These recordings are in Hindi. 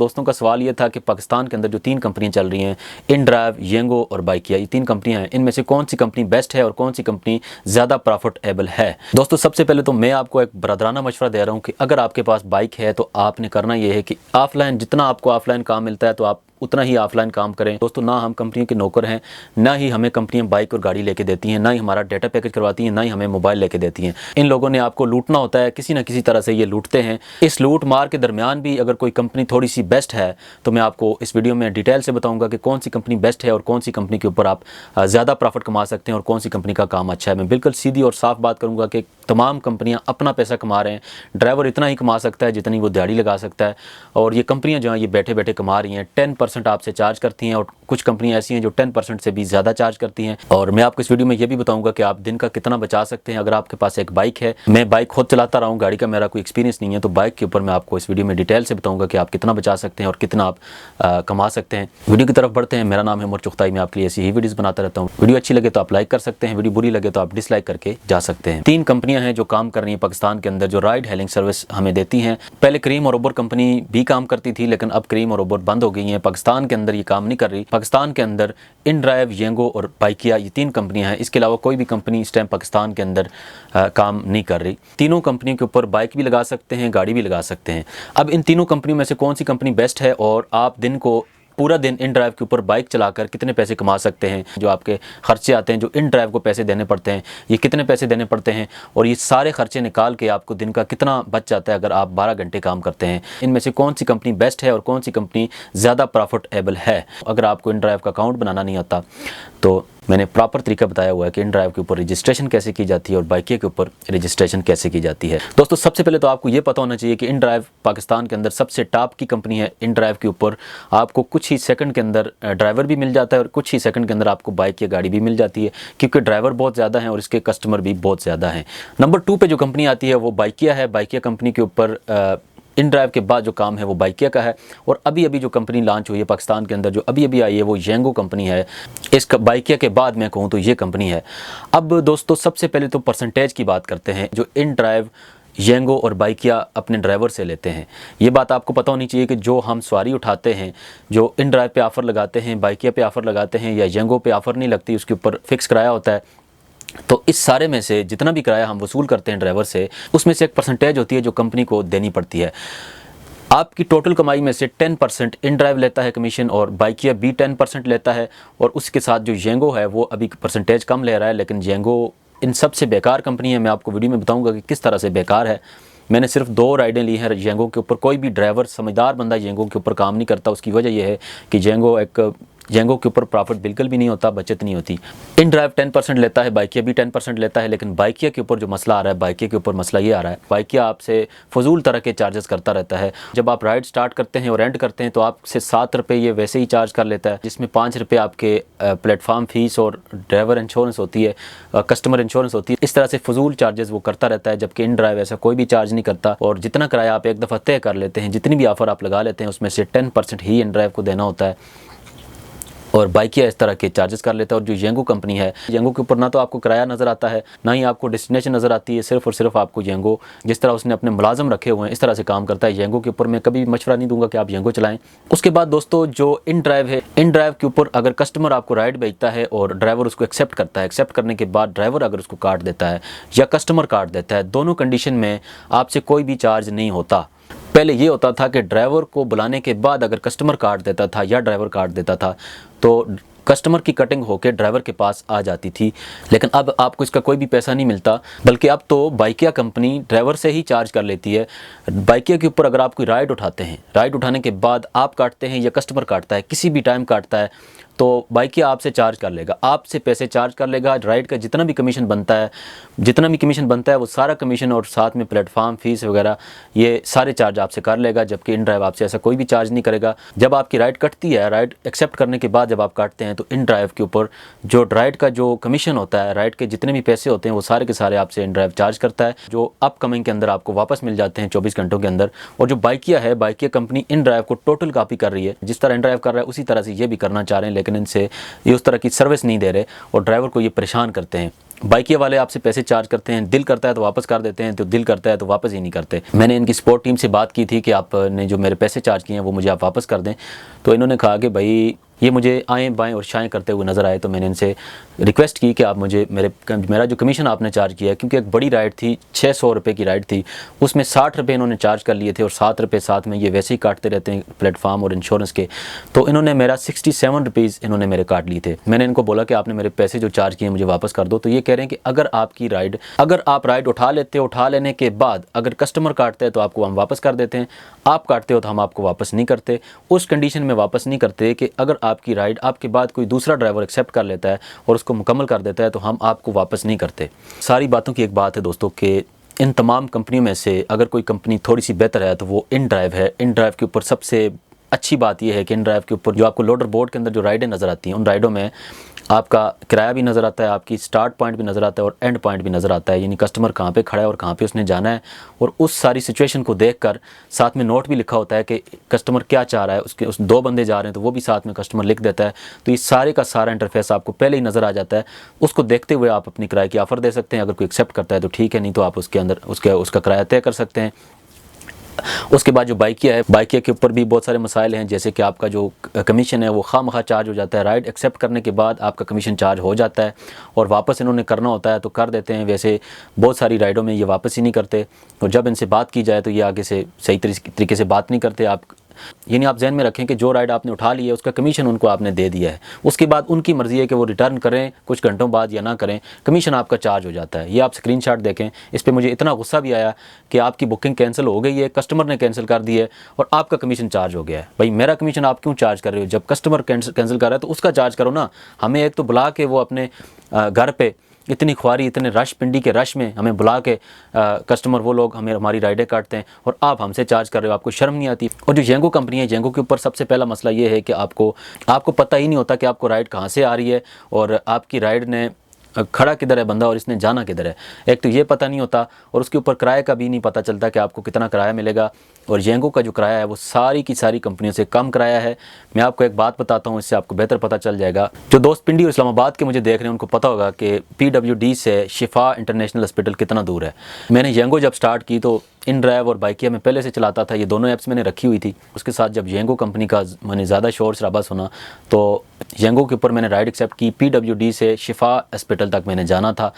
दोस्तों का सवाल ये था कि पाकिस्तान के अंदर जो 3 कंपनियां चल रही हैं, इनड्राइव, येंगो और बाइकिया, ये 3 कंपनियां हैं, इनमें से कौन सी कंपनी बेस्ट है और कौन सी कंपनी ज़्यादा प्रॉफिटेबल है। दोस्तों सबसे पहले तो मैं आपको एक बरादराना मशवरा दे रहा हूँ कि अगर आपके पास बाइक है तो आपने करना ये है कि ऑफलाइन, जितना आपको ऑफलाइन काम मिलता है तो आप उतना ही ऑफलाइन काम करें। दोस्तों ना हम कंपनियों के नौकर हैं, ना ही हमें कंपनियां बाइक और गाड़ी लेके देती हैं, ना ही हमारा डाटा पैकेज करवाती हैं, ना ही हमें मोबाइल लेके देती हैं। इन लोगों ने आपको लूटना होता है, किसी ना किसी तरह से ये लूटते हैं। इस लूट मार के दरमियान भी अगर कोई कंपनी थोड़ी सी बेस्ट है तो मैं आपको इस वीडियो में डिटेल से बताऊँगा कि कौन सी कंपनी बेस्ट है और कौन सी कंपनी के ऊपर आप ज़्यादा प्रॉफिट कमा सकते हैं और कौन सी कंपनी का काम अच्छा है। मैं बिल्कुल सीधी और साफ बात करूँगा कि तमाम कंपनियां अपना पैसा कमा रहे हैं। ड्राइवर इतना ही कमा सकता है जितनी वो दिहाड़ी लगा सकता है, और ये कंपनियां जो हैं ये बैठे बैठे कमा रही हैं। 10% आपसे चार्ज करती हैं और कुछ कंपनियां ऐसी हैं जो 10% से भी ज़्यादा चार्ज करती हैं। और मैं आपको इस वीडियो में ये भी बताऊंगा कि आप दिन का कितना बचा सकते हैं अगर आपके पास एक बाइक है। मैं बाइक खुद चलाता रहा हूँ, गाड़ी का मेरा कोई एक्सपीरियंस नहीं है, तो बाइक के ऊपर मैं आपको इस वीडियो में डिटेल से बताऊँगा कि आप कितना बचा सकते हैं और कितना आप कमा सकते हैं। वीडियो की तरफ बढ़ते हैं। मेरा नाम है उमर चुगताई, मैं आपके लिए ऐसी ही वीडियोज़ बनाता रहता हूँ। वीडियो अच्छी लगे तो आप लाइक कर सकते हैं, वीडियो बुरी लगे तो आप डिसलाइक करके जा सकते हैं। 3 कंपनियां हैं जो काम कर रही हैं पाकिस्तान के अंदर, जो राइड हेलिंग सर्विस हमें देती हैं। पहले क्रीम और उबर कंपनी भी काम करती थी, लेकिन अब क्रीम और उबर बंद हो गई हैं। पाकिस्तान के अंदर ये काम नहीं कर रही। पाकिस्तान के अंदर इनड्राइव, येंगो और बाइकिया, ये 3 कंपनियां हैं। इसके अलावा कोई भी कंपनी इस टाइम पाकिस्तान के अंदर काम नहीं कर रही। तीनों कंपनियों के ऊपर बाइक भी लगा सकते हैं, गाड़ी भी लगा सकते हैं। अब इन तीनों कंपनियों में से कौन सी कंपनी बेस्ट है और आप दिन को पूरा दिन इन ड्राइव के ऊपर बाइक चलाकर कितने पैसे कमा सकते हैं, जो आपके खर्चे आते हैं, जो इन ड्राइव को पैसे देने पड़ते हैं, ये कितने पैसे देने पड़ते हैं, और ये सारे खर्चे निकाल के आपको दिन का कितना बच जाता है अगर आप 12 घंटे काम करते हैं। इनमें से कौन सी कंपनी बेस्ट है और कौन सी कंपनी ज़्यादा प्रॉफिटेबल है। अगर आपको इन ड्राइव का अकाउंट बनाना नहीं आता तो मैंने प्रॉपर तरीका बताया हुआ है कि इन ड्राइव के ऊपर रजिस्ट्रेशन कैसे की जाती है और बाइकिया के ऊपर रजिस्ट्रेशन कैसे की जाती है। दोस्तों सबसे पहले तो आपको ये पता होना चाहिए कि इन ड्राइव पाकिस्तान के अंदर सबसे टॉप की कंपनी है। इन ड्राइव के ऊपर आपको कुछ ही सेकंड के अंदर ड्राइवर भी मिल जाता है और कुछ ही सेकंड के अंदर आपको बाइक या गाड़ी भी मिल जाती है, क्योंकि ड्राइवर बहुत ज़्यादा हैं और इसके कस्टमर भी बहुत ज़्यादा हैं। नंबर 2 पे जो कंपनी आती है वो बाइकिया है। बाइकिया कंपनी के ऊपर इन ड्राइव के बाद जो काम है वो बाइकिया का है। और अभी अभी जो कंपनी लॉन्च हुई है पाकिस्तान के अंदर, जो अभी अभी आई है, वो येंगो कंपनी है। इस बाइकिया के बाद मैं कहूँ तो ये कंपनी है। अब दोस्तों सबसे पहले तो परसेंटेज की बात करते हैं जो इन ड्राइव, येंगो और बाइकिया अपने ड्राइवर से लेते हैं। ये बात आपको पता होनी चाहिए कि जो हम सवारी उठाते हैं, जो इन ड्राइव पे ऑफ़र लगाते हैं, बाइकिया पे ऑफ़र लगाते हैं या येंगो पे ऑफ़र नहीं लगती, उसके ऊपर फ़िक्स किराया होता है, तो इस सारे में से जितना भी किराया हम वसूल करते हैं ड्राइवर से, उसमें से एक परसेंटेज होती है जो कंपनी को देनी पड़ती है। आपकी टोटल कमाई में से 10% इन ड्राइव लेता है कमीशन, और बाइकिया भी 10% लेता है, और उसके साथ जो येंगो है वो अभी परसेंटेज कम ले रहा है। लेकिन येंगो इन सबसे बेकार कंपनी है। मैं आपको वीडियो में बताऊंगा कि किस तरह से बेकार है। मैंने सिर्फ 2 राइडें ली हैं येंगो के ऊपर। कोई भी ड्राइवर, समझदार बंदा येंगो के ऊपर काम नहीं करता। उसकी वजह यह है कि येंगो के ऊपर प्रॉफिट बिल्कुल भी नहीं होता, बचत नहीं होती। इन ड्राइव 10% लेता है, बाइकिया भी 10% लेता है, लेकिन बाइकिया के ऊपर जो मसला आ रहा है, बाइकिया के ऊपर मसला ये आ रहा है, बाइकिया आपसे फजूल तरह के चार्जेस करता रहता है। जब आप राइड स्टार्ट करते हैं और एंड करते हैं तो आपसे 7 रुपये ये वैसे ही चार्ज कर लेता है, जिसमें 5 रुपये आपके प्लेटफॉर्म फीस और ड्राइवर इंश्योरेंस होती है, कस्टमर इंश्योरेंस होती है। इस तरह से फजूल चार्जेस वो करता रहता है, जबकि इन ड्राइव ऐसा कोई भी चार्ज नहीं करता। और जितना किराया आप एक दफ़ा तय कर लेते हैं, जितनी भी ऑफ़र आप लगा लेते हैं, उसमें से 10% ही इन ड्राइव को देना होता है, और बाइकिया इस तरह के चार्जेस कर लेता है। और जो येंगो कंपनी है, येंगो के ऊपर ना तो आपको किराया नज़र आता है, ना ही आपको डेस्टिनेशन नज़र आती है। सिर्फ और सिर्फ आपको येंगो, जिस तरह उसने अपने मुलाजम रखे हुए हैं, इस तरह से काम करता है। येंगो के ऊपर मैं कभी भी मशवरा नहीं दूंगा कि आप येंगो चलाएं। उसके बाद दोस्तों जो इन ड्राइव है, इन ड्राइव के ऊपर अगर कस्टमर आपको राइड भेजता है और ड्राइवर उसको एक्सेप्ट करता है, एक्सेप्ट करने के बाद ड्राइवर अगर उसको काट देता है या कस्टमर काट देता है, दोनों कंडीशन में आपसे कोई भी चार्ज नहीं होता। पहले ये होता था कि ड्राइवर को बुलाने के बाद अगर कस्टमर काट देता था या ड्राइवर काट देता था तो कस्टमर की कटिंग होकर ड्राइवर के पास आ जाती थी, लेकिन अब आपको इसका कोई भी पैसा नहीं मिलता, बल्कि अब तो बाइकिया कंपनी ड्राइवर से ही चार्ज कर लेती है। बाइकिया के ऊपर अगर आप कोई राइड उठाते हैं, राइड उठाने के बाद आप काटते हैं या कस्टमर काटता है, किसी भी टाइम काटता है, तो बाइकिया आपसे चार्ज कर लेगा, आपसे पैसे चार्ज कर लेगा। राइड का जितना भी कमीशन बनता है वो सारा कमीशन और साथ में प्लेटफॉर्म फीस वगैरह ये सारे चार्ज आपसे कर लेगा, जबकि इन ड्राइव आपसे ऐसा कोई भी चार्ज नहीं करेगा। जब आपकी राइड कटती है, राइड एक्सेप्ट करने के बाद जब आप काटते हैं, तो इन ड्राइव के ऊपर जो राइड का जो कमीशन होता है, राइड के जितने भी पैसे होते हैं, वो सारे के सारे आपसे इन ड्राइव चार्ज करता है, जो अपकमिंग के अंदर आपको वापस मिल जाते हैं 24 घंटों के अंदर। और जो बाइकिया है, बाइकिया कंपनी इन ड्राइव को टोटल कॉपी कर रही है। जिस तरह इन ड्राइव कर रहा है उसी तरह से ये भी करना चाह रहे हैं, लेकिन इनसे ये उस तरह की सर्विस नहीं दे रहे और ड्राइवर को ये परेशान करते हैं। बाइकिया वाले आपसे पैसे चार्ज करते हैं, दिल करता है तो वापस कर देते हैं, तो दिल करता है तो वापस ही नहीं करते। मैंने इनकी सपोर्ट टीम से बात की थी कि आपने जो मेरे पैसे चार्ज किए हैं वो मुझे आप वापस कर दें, तो इन्होंने कहा कि भाई ये मुझे आएँ बाएँ और शाएँ करते हुए नज़र आए। तो मैंने इनसे रिक्वेस्ट की कि आप मुझे मेरा जो कमीशन आपने चार्ज किया है, क्योंकि एक बड़ी राइड थी, 600 रुपये की राइड थी, उसमें 60 रुपये इन्होंने चार्ज कर लिए थे और 7 रुपये साथ में ये वैसे ही काटते रहते हैं प्लेटफार्म और इंश्योरेंस के। तो इन्होंने मेरा 67 रुपीज़ इन्होंने मेरे काट लिए थे। मैंने इनको बोला कि आपने मेरे पैसे जो चार्ज किए मुझे वापस कर दो। तो ये कह रहे हैं कि अगर आप राइड उठा लेते हो, उठा लेने के बाद अगर कस्टमर काटते हैं तो आपको हम वापस कर देते हैं, आप काटते हो तो हम आपको वापस नहीं करते। उस कंडीशन में वापस नहीं करते कि अगर आपकी राइड आपके बाद कोई दूसरा ड्राइवर एक्सेप्ट कर लेता है और उसको मुकम्मल कर देता है तो हम आपको वापस नहीं करते। सारी बातों की एक बात है दोस्तों कि इन तमाम कंपनियों में से अगर कोई कंपनी थोड़ी सी बेहतर है तो वो InDrive है। InDrive के ऊपर सबसे अच्छी बात यह है कि InDrive के ऊपर जो आपको लोडर बोर्ड के अंदर जो राइडें नज़र आती हैं, उन राइडों में आपका किराया भी नज़र आता है, आपकी स्टार्ट पॉइंट भी नज़र आता है और एंड पॉइंट भी नज़र आता है, यानी कस्टमर कहाँ पे खड़ा है और कहाँ पे उसने जाना है। और उस सारी सिचुएशन को देखकर साथ में नोट भी लिखा होता है कि कस्टमर क्या चाह रहा है, उस 2 बंदे जा रहे हैं तो वो भी साथ में कस्टमर लिख देता है। तो ये सारे का सारा इंटरफेस आपको पहले ही नज़र आ जाता है। उसको देखते हुए आप अपनी किराए की ऑफ़र दे सकते हैं। अगर कोई एक्सेप्ट करता है तो ठीक है, नहीं तो आप उसके अंदर उसका किराया तय कर सकते हैं। उसके बाद जो बाइकिया है, बाइकिया के ऊपर भी बहुत सारे मसाइल हैं, जैसे कि आपका जो कमीशन है वो खामखा चार्ज हो जाता है। राइड एक्सेप्ट करने के बाद आपका कमीशन चार्ज हो जाता है और वापस इन्होंने करना होता है तो कर देते हैं। वैसे बहुत सारी राइडों में ये वापस ही नहीं करते और जब इनसे बात की जाए तो ये आगे से सही तरीके से बात नहीं करते। यानी आप जहन में रखें कि जो राइड आपने उठा ली है उसका कमीशन उनको आपने दे दिया है, उसके बाद उनकी मर्ज़ी है कि वो रिटर्न करें कुछ घंटों बाद या ना करें, कमीशन आपका चार्ज हो जाता है। ये आप स्क्रीनशॉट देखें। इस पे मुझे इतना गुस्सा भी आया कि आपकी बुकिंग कैंसिल हो गई है, कस्टमर ने कैंसिल कर दी है और आपका कमीशन चार्ज हो गया है। भाई मेरा कमीशन आप क्यों चार्ज कर रहे हो? जब कस्टमर कैंसिल कर रहा है तो उसका चार्ज करो ना। हमें एक तो बुला के वो अपने घर पर इतनी ख्वारी, इतने रश, पिंडी के रश में हमें बुला के कस्टमर वो लोग हमारी राइडें काटते हैं और आप हमसे चार्ज कर रहे हो, आपको शर्म नहीं आती? और जो जेंगो कंपनी है, जेंगो के ऊपर सबसे पहला मसला ये है कि आपको पता ही नहीं होता कि आपको राइड कहाँ से आ रही है और आपकी राइड ने खड़ा किधर है बंदा और इसने जाना किधर है। एक तो ये पता नहीं होता और उसके ऊपर किराए का भी नहीं पता चलता कि आपको कितना किराया मिलेगा। और जेंगो का जो किराया है वो सारी की सारी कंपनियों से कम किराया है। मैं आपको एक बात बताता हूँ, इससे आपको बेहतर पता चल जाएगा। जो दोस्त पिंडी और इस्लामाबाद के मुझे देख रहे हैं उनको पता होगा कि PWD से शिफा इंटरनेशनल हॉस्पिटल कितना दूर है। मैंने जेंगो जब स्टार्ट की तो InDrive और बाइकिया में पहले से चलाता था, ये दोनों ऐप्स मैंने रखी हुई थी। उसके साथ जब जेंगो कंपनी का मैंने ज़्यादा शोर शराबा सुना तो जेंगो के ऊपर मैंने राइड एक्सेप्ट की। PWD से शिफा हॉस्पिटल तक मैंने जाना था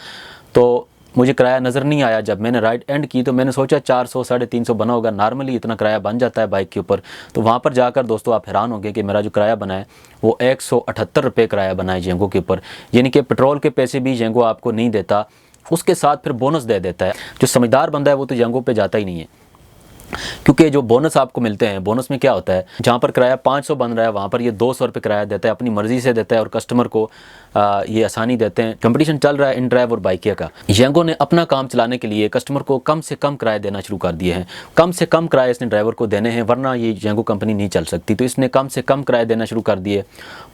तो मुझे किराया नज़र नहीं आया। जब मैंने राइड एंड की तो मैंने सोचा 400 350 बना होगा, नॉर्मली इतना किराया बन जाता है बाइक के ऊपर। तो वहाँ पर जाकर दोस्तों आप हैरान होंगे कि मेरा जो किराया बना है वो 178 रुपये किराया बना है जेंगो के ऊपर। यानी कि पेट्रोल के पैसे भी जेंगो आपको नहीं देता, उसके साथ फिर बोनस दे देता है। जो समझदार बंदा है वो तो जेंगो पे जाता ही नहीं है, क्योंकि जो बोनस आपको मिलते हैं, बोनस में क्या होता है, जहाँ पर किराया 500 बन रहा है वहाँ पर ये 200 रुपये किराया देता है, अपनी मर्ज़ी से देता है और कस्टमर को ये आसानी देते हैं। कंपटीशन चल रहा है InDrive और बाइकिया का। जेंगो ने अपना काम चलाने के लिए कस्टमर को कम से कम किराए देना शुरू कर दिए हैं। कम से कम किराए इसने ड्राइवर को देने हैं, वरना ये जेंगो कंपनी नहीं चल सकती। तो इसने कम से कम किराए देना शुरू कर दिए।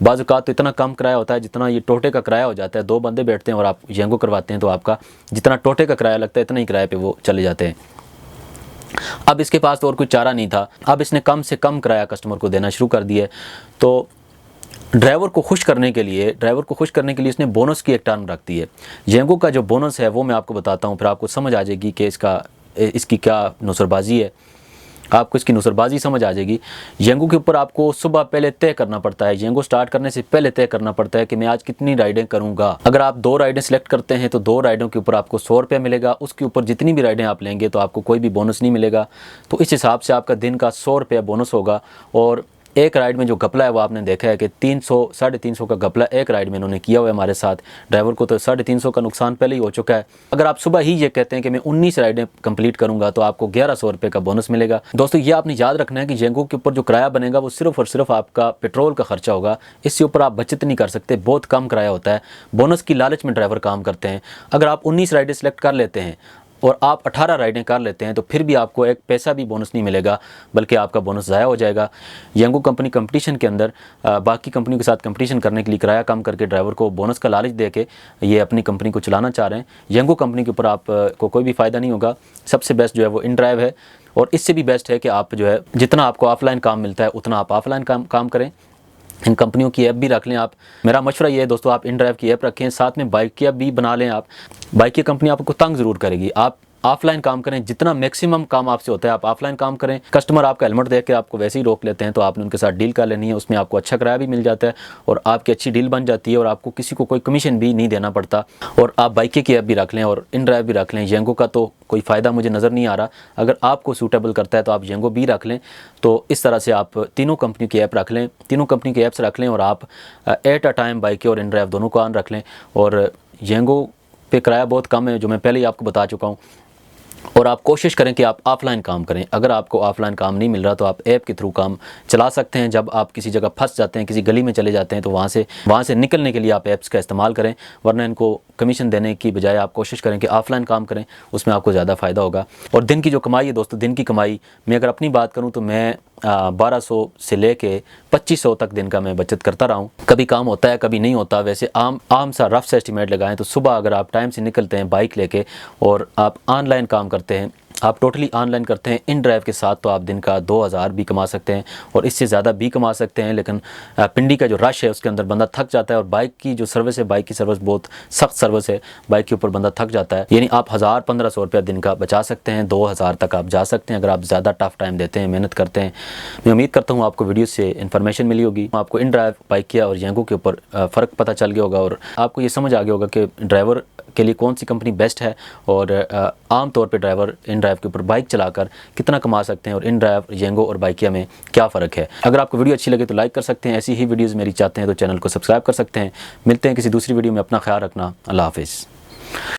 बाज़ औक़ात तो इतना कम किराया होता है जितना ये टोटे का किराया हो जाता है। 2 बंदे बैठते हैं और आप जेंगो करवाते हैं तो आपका जितना टोटे का किराया लगता है इतना ही किराए पर वो चले जाते हैं। अब इसके पास तो और कोई चारा नहीं था, अब इसने कम से कम किराया कस्टमर को देना शुरू कर दिया। तो ड्राइवर को खुश करने के लिए इसने बोनस की एक टर्म रख दी है। जेंगो का जो बोनस है वो मैं आपको बताता हूँ, फिर आपको समझ आ जाएगी कि इसकी क्या नुसरबाजी है, आपको इसकी नुसरबाजी समझ आ जाएगी। जेंगो के ऊपर आपको सुबह पहले तय करना पड़ता है, जेंगो स्टार्ट करने से पहले तय करना पड़ता है कि मैं आज कितनी राइडें करूंगा। अगर आप 2 राइडें सिलेक्ट करते हैं तो 2 राइडों के ऊपर आपको 100 रुपये मिलेगा। उसके ऊपर जितनी भी राइडें आप लेंगे तो आपको कोई भी बोनस नहीं मिलेगा। तो इस हिसाब से आपका दिन का 100 रुपये बोनस होगा। और एक राइड में जो घपला है वो आपने देखा है कि 300 350 का घपला एक राइड में इन्होंने किया हुआ है हमारे साथ। ड्राइवर को तो 350 का नुकसान पहले ही हो चुका है। अगर आप सुबह ही ये कहते हैं कि मैं 19 राइडें कंप्लीट करूंगा तो आपको 1100 रुपये का बोनस मिलेगा। दोस्तों ये आपने याद रखना है कि जेंगो के ऊपर जो किराया बनेगा वो सिर्फ और सिर्फ आपका पेट्रोल का खर्चा होगा। इससे ऊपर आप बचत नहीं कर सकते, बहुत कम किराया होता है। बोनस की लालच में ड्राइवर काम करते हैं। अगर आप 19 राइडें सेलेक्ट कर लेते हैं और आप 18 राइडें कर लेते हैं तो फिर भी आपको एक पैसा भी बोनस नहीं मिलेगा, बल्कि आपका बोनस ज़ाया हो जाएगा। जेंगो कंपनी कंपटीशन के अंदर बाकी कंपनियों के साथ कंपटीशन करने के लिए किराया कम करके ड्राइवर को बोनस का लालच दे के ये अपनी कंपनी को चलाना चाह रहे हैं। जेंगो कंपनी के ऊपर आपको कोई भी फ़ायदा नहीं होगा। सबसे बेस्ट जो है वो InDrive है और इससे भी बेस्ट है कि आप जो है जितना आपको ऑफलाइन काम मिलता है उतना आप ऑफलाइन काम करें। इन कंपनियों की ऐप भी रख लें आप। मेरा मशवरा ये है दोस्तों, आप InDrive की ऐप रखें, साथ में बाइक की ऐप भी बना लें आप। बाइक की कंपनी आपको तंग ज़रूर करेगी। आप ऑफलाइन काम करें, जितना मैक्सिमम काम आपसे होता है आप ऑफलाइन काम करें। कस्टमर आपका हेलमेट देख के आपको वैसे ही रोक लेते हैं, तो आपने उनके साथ डील कर लेनी है, उसमें आपको अच्छा किराया भी मिल जाता है और आपकी अच्छी डील बन जाती है और आपको किसी को कोई कमीशन भी नहीं देना पड़ता। और आप बाइक की ऐप भी रख लें और InDrive भी रख लें। येंगो का तो कोई फ़ायदा मुझे नज़र नहीं आ रहा, अगर आपको सूटेबल करता है तो आप येंगो भी रख लें। तो इस तरह से आप तीनों कंपनी की ऐप रख लें, तीनों कंपनी की ऐप्स रख लें और आप एट अ टाइम बाइक और InDrive दोनों को ऑन रख लें। और येंगो पे किराया बहुत कम है, जो मैं पहले ही आपको बता चुका हूँ। और आप कोशिश करें कि आप ऑफलाइन काम करें। अगर आपको ऑफलाइन काम नहीं मिल रहा तो आप ऐप के थ्रू काम चला सकते हैं। जब आप किसी जगह फंस जाते हैं, किसी गली में चले जाते हैं, तो वहाँ से निकलने के लिए आप ऐप्स का इस्तेमाल करें, वरना इनको कमीशन देने की बजाय आप कोशिश करें कि ऑफलाइन काम करें, उसमें आपको ज़्यादा फ़ायदा होगा। और दिन की जो कमाई है दोस्तों, दिन की कमाई मैं अगर अपनी बात करूँ तो मैं 1200 से लेके 2500 तक दिन का मैं बचत करता रहा हूँ। कभी काम होता है, कभी नहीं होता। वैसे आम सा रफ सा एस्टिमेट लगाएं तो सुबह अगर आप टाइम से निकलते हैं बाइक लेके और आप ऑनलाइन काम करते हैं, आप टोटली ऑनलाइन करते हैं InDrive के साथ, तो आप दिन का 2000 भी कमा सकते हैं और इससे ज़्यादा भी कमा सकते हैं। लेकिन पिंडी का जो रश है उसके अंदर बंदा थक जाता है और बाइक की जो सर्विस है, बाइक की सर्विस बहुत सख्त सर्विस है, बाइक के ऊपर बंदा थक जाता है। यानी आप 1000-1500 रुपया दिन का बचा सकते हैं, 2000 तक आप जा सकते हैं अगर आप ज़्यादा टफ टाइम देते हैं, मेहनत करते हैं। मैं उम्मीद करता हूँ आपको वीडियो से इन्फॉर्मेशन मिली होगी, आपको InDrive, बाइकिया और येंगो के ऊपर फ़र्क पता चल गया होगा और आपको ये समझ आ गया होगा कि ड्राइवर के लिए कौन सी कंपनी बेस्ट है और आम तौर पे ड्राइवर InDrive के ऊपर बाइक चलाकर कितना कमा सकते हैं और InDrive, येंगो और बाइकिया में क्या फ़र्क है। अगर आपको वीडियो अच्छी लगे तो लाइक कर सकते हैं, ऐसी ही वीडियोज़ मेरी चाहते हैं तो चैनल को सब्सक्राइब कर सकते हैं। मिलते हैं किसी दूसरी वीडियो में, अपना ख्याल रखना, अल्लाह हाफिज़।